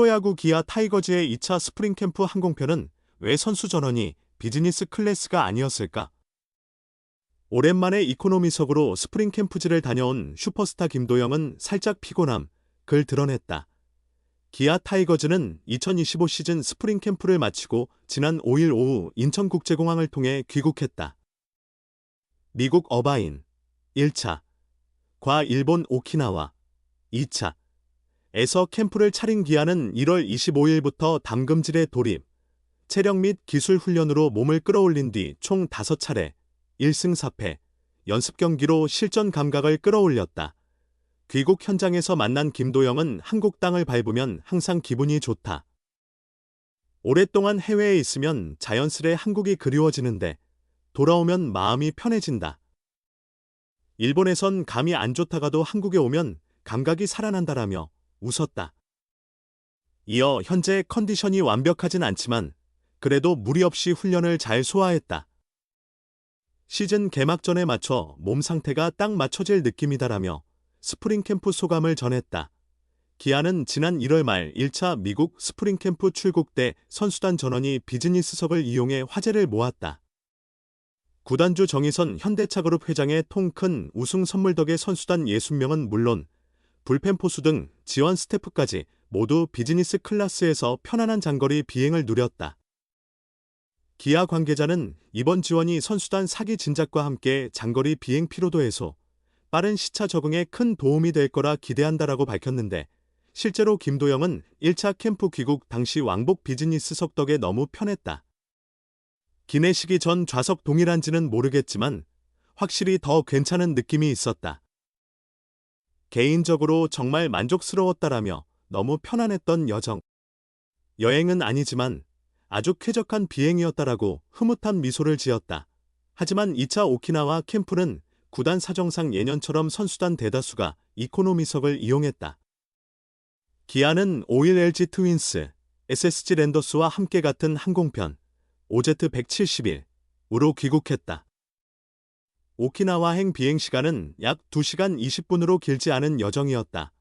프로야구 기아 타이거즈의 2차 스프링 캠프 항공편은 왜 선수 전원이 비즈니스 클래스가 아니었을까? 오랜만에 이코노미석으로 스프링 캠프지를 다녀온 슈퍼스타 김도영은 살짝 피곤함을 드러냈다. 기아 타이거즈는 2025 시즌 스프링 캠프를 마치고 지난 5일 오후 인천국제공항을 통해 귀국했다. 미국 어바인 1차, 과 일본 오키나와 2차 에서 캠프를 차린 기아는 1월 25일부터 담금질에 돌입, 체력 및 기술 훈련으로 몸을 끌어올린 뒤 총 5차례 1승 4패 연습 경기로 실전 감각을 끌어올렸다. 귀국 현장에서 만난 김도영은 한국 땅을 밟으면 항상 기분이 좋다. 오랫동안 해외에 있으면 자연스레 한국이 그리워지는데 돌아오면 마음이 편해진다. 일본에선 감이 안 좋다가도 한국에 오면 감각이 살아난다라며 웃었다. 이어 현재 컨디션이 완벽하진 않지만 그래도 무리 없이 훈련을 잘 소화했다. 시즌 개막전에 맞춰 몸 상태가 딱 맞춰질 느낌이다라며 스프링 캠프 소감을 전했다. 기아는 지난 1월 말 1차 미국 스프링 캠프 출국 때 선수단 전원이 비즈니스석을 이용해 화제를 모았다. 구단주 정의선 현대차그룹 회장의 통 큰 우승 선물 덕에 선수단 60명은 물론 불펜 포수 등 지원 스태프까지 모두 비즈니스 클래스에서 편안한 장거리 비행을 누렸다. 기아 관계자는 이번 지원이 선수단 사기 진작과 함께 장거리 비행 피로도 해소, 빠른 시차 적응에 큰 도움이 될 거라 기대한다라고 밝혔는데 실제로 김도영은 1차 캠프 귀국 당시 왕복 비즈니스석 덕에 너무 편했다. 기내식이 전 좌석 동일한지는 모르겠지만 확실히 더 괜찮은 느낌이 있었다. 개인적으로 정말 만족스러웠다라며 너무 편안했던 여정. 여행은 아니지만 아주 쾌적한 비행이었다라고 흐뭇한 미소를 지었다. 하지만 2차 오키나와 캠프는 구단 사정상 예년처럼 선수단 대다수가 이코노미석을 이용했다. 기아는 5일 LG 트윈스, SSG 랜더스와 함께 같은 항공편 OZ171으로 귀국했다. 오키나와행 비행시간은 약 2시간 20분으로 길지 않은 여정이었다.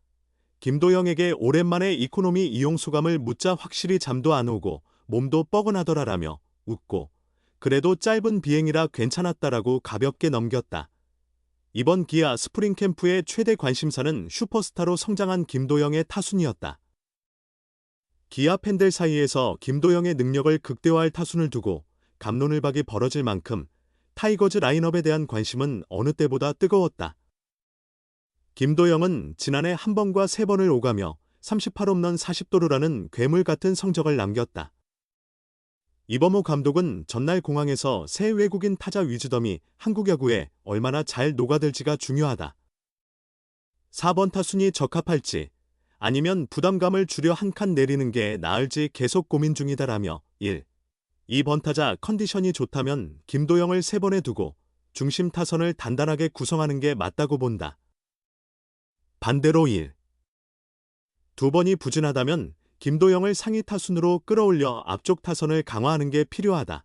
김도영에게 오랜만에 이코노미 이용 소감을 묻자 확실히 잠도 안 오고 몸도 뻐근하더라라며 웃고 그래도 짧은 비행이라 괜찮았다라고 가볍게 넘겼다. 이번 기아 스프링 캠프의 최대 관심사는 슈퍼스타로 성장한 김도영의 타순이었다. 기아 팬들 사이에서 김도영의 능력을 극대화할 타순을 두고 갑론을박이 벌어질 만큼 타이거즈 라인업에 대한 관심은 어느 때보다 뜨거웠다. 김도영은 지난해 한 번과 3번을 오가며 38홈런 40도루라는 괴물 같은 성적을 남겼다. 이범호 감독은 전날 공항에서 새 외국인 타자 위즈덤이 한국 야구에 얼마나 잘 녹아들지가 중요하다. 4번 타순이 적합할지 아니면 부담감을 줄여 한 칸 내리는 게 나을지 계속 고민 중이다라며 1. 2번 타자 컨디션이 좋다면 김도영을 3번에 두고 중심 타선을 단단하게 구성하는 게 맞다고 본다. 반대로 1. 2번이 부진하다면 김도영을 상위 타순으로 끌어올려 앞쪽 타선을 강화하는 게 필요하다.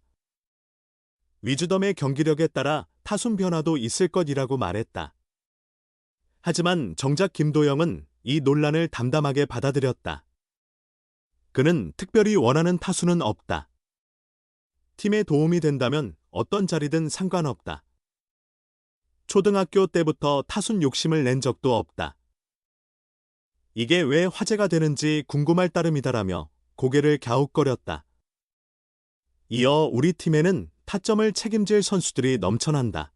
위즈덤의 경기력에 따라 타순 변화도 있을 것이라고 말했다. 하지만 정작 김도영은 이 논란을 담담하게 받아들였다. 그는 특별히 원하는 타순은 없다. 팀에 도움이 된다면 어떤 자리든 상관없다. 초등학교 때부터 타순 욕심을 낸 적도 없다. 이게 왜 화제가 되는지 궁금할 따름이다라며 고개를 갸웃거렸다. 이어 우리 팀에는 타점을 책임질 선수들이 넘쳐난다.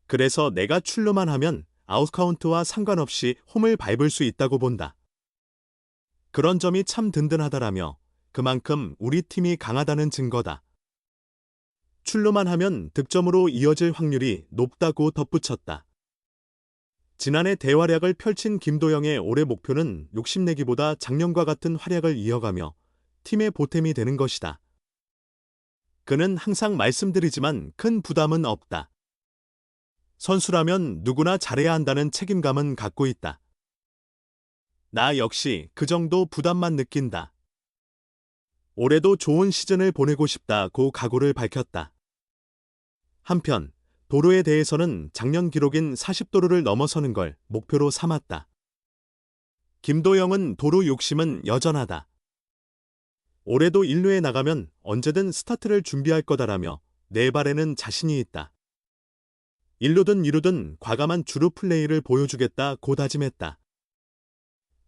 그래서 내가 출루만 하면 아웃카운트와 상관없이 홈을 밟을 수 있다고 본다. 그런 점이 참 든든하다라며 그만큼 우리 팀이 강하다는 증거다. 출루만 하면 득점으로 이어질 확률이 높다고 덧붙였다. 지난해 대활약을 펼친 김도영의 올해 목표는 욕심내기보다 작년과 같은 활약을 이어가며 팀의 보탬이 되는 것이다. 그는 항상 말씀드리지만 큰 부담은 없다. 선수라면 누구나 잘해야 한다는 책임감은 갖고 있다. 나 역시 그 정도 부담만 느낀다. 올해도 좋은 시즌을 보내고 싶다고 각오를 밝혔다. 한편 도루에 대해서는 작년 기록인 40도루를 넘어서는 걸 목표로 삼았다. 김도영은 도루 욕심은 여전하다. 올해도 1루에 나가면 언제든 스타트를 준비할 거다라며 내 발에는 자신이 있다. 1루든 2루든 과감한 주루 플레이를 보여주겠다고 다짐했다.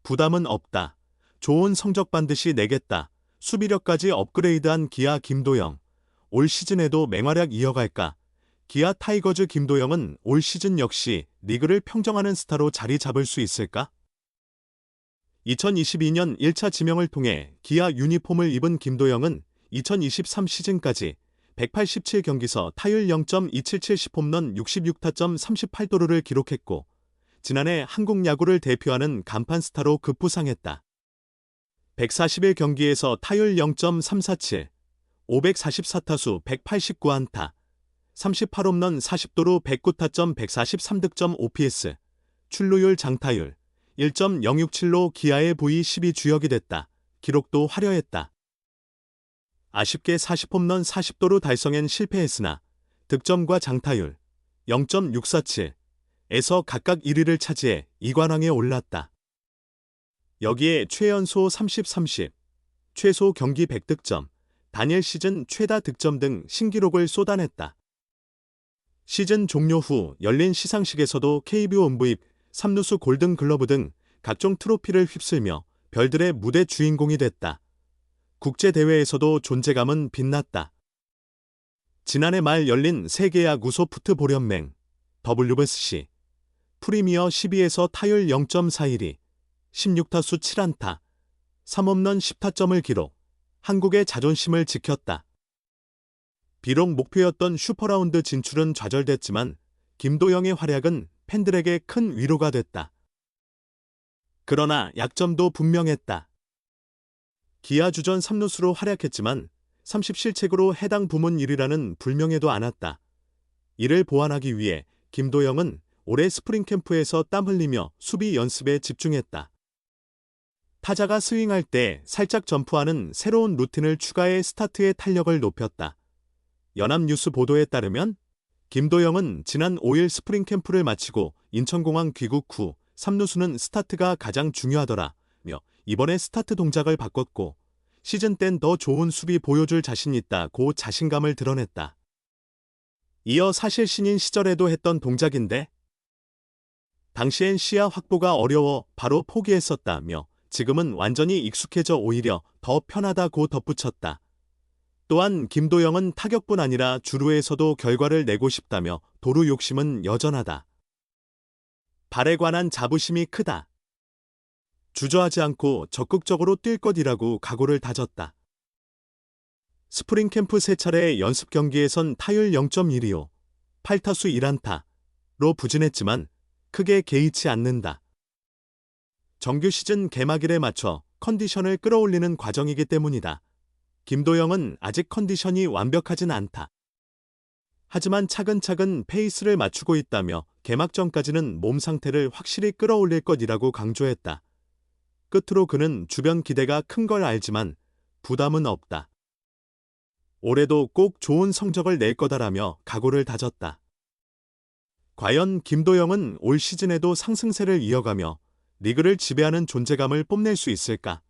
부담은 없다. 좋은 성적 반드시 내겠다. 수비력까지 업그레이드한 기아 김도영. 올 시즌에도 맹활약 이어갈까? 기아 타이거즈 김도영은 올 시즌 역시 리그를 평정하는 스타로 자리 잡을 수 있을까? 2022년 1차 지명을 통해 기아 유니폼을 입은 김도영은 2023 시즌까지 187경기서 타율 0.277 10홈런 66타점 38도루를 기록했고 지난해 한국 야구를 대표하는 간판 스타로 급부상했다. 141경기에서 타율 0.347, 544타수 189안타, 38홈런 40도루 109타점 143득점 OPS, 출루율 장타율 1.067로 기아의 V12 주역이 됐다. 기록도 화려했다. 아쉽게 40홈런 40도루 달성엔 실패했으나 득점과 장타율 0.647에서 각각 1위를 차지해 2관왕에 올랐다. 여기에 최연소 30-30, 최소 경기 100득점, 단일 시즌 최다 득점 등 신기록을 쏟아냈다. 시즌 종료 후 열린 시상식에서도 KBO MVP, 3루수 골든글러브 등 각종 트로피를 휩쓸며 별들의 무대 주인공이 됐다. 국제대회에서도 존재감은 빛났다. 지난해 말 열린 세계야구 소프트볼연맹 WBC 프리미어 12에서 타율 0.412, 16타수 7안타, 3홈런 10타점을 기록, 한국의 자존심을 지켰다. 비록 목표였던 슈퍼라운드 진출은 좌절됐지만 김도영의 활약은 팬들에게 큰 위로가 됐다. 그러나 약점도 분명했다. 기아 주전 3루수로 활약했지만 30실책으로 해당 부문 1위라는 불명예도 않았다. 이를 보완하기 위해 김도영은 올해 스프링 캠프에서 땀 흘리며 수비 연습에 집중했다. 타자가 스윙할 때 살짝 점프하는 새로운 루틴을 추가해 스타트의 탄력을 높였다. 연합뉴스 보도에 따르면 김도영은 지난 5일 스프링 캠프를 마치고 인천공항 귀국 후 3루수는 스타트가 가장 중요하더라며 이번에 스타트 동작을 바꿨고 시즌 땐 더 좋은 수비 보여줄 자신 있다고 자신감을 드러냈다. 이어 사실 신인 시절에도 했던 동작인데 당시엔 시야 확보가 어려워 바로 포기했었다며 지금은 완전히 익숙해져 오히려 더 편하다고 덧붙였다. 또한 김도영은 타격뿐 아니라 주루에서도 결과를 내고 싶다며 도루 욕심은 여전하다. 발에 관한 자부심이 크다. 주저하지 않고 적극적으로 뛸 것이라고 각오를 다졌다. 스프링 캠프 3차례 연습 경기에선 타율 0.125, 8타수 1안타로 부진했지만 크게 개의치 않는다. 정규 시즌 개막일에 맞춰 컨디션을 끌어올리는 과정이기 때문이다. 김도영은 아직 컨디션이 완벽하진 않다. 하지만 차근차근 페이스를 맞추고 있다며 개막 전까지는 몸 상태를 확실히 끌어올릴 것이라고 강조했다. 끝으로 그는 주변 기대가 큰 걸 알지만 부담은 없다. 올해도 꼭 좋은 성적을 낼 거다라며 각오를 다졌다. 과연 김도영은 올 시즌에도 상승세를 이어가며 리그를 지배하는 존재감을 뽐낼 수 있을까?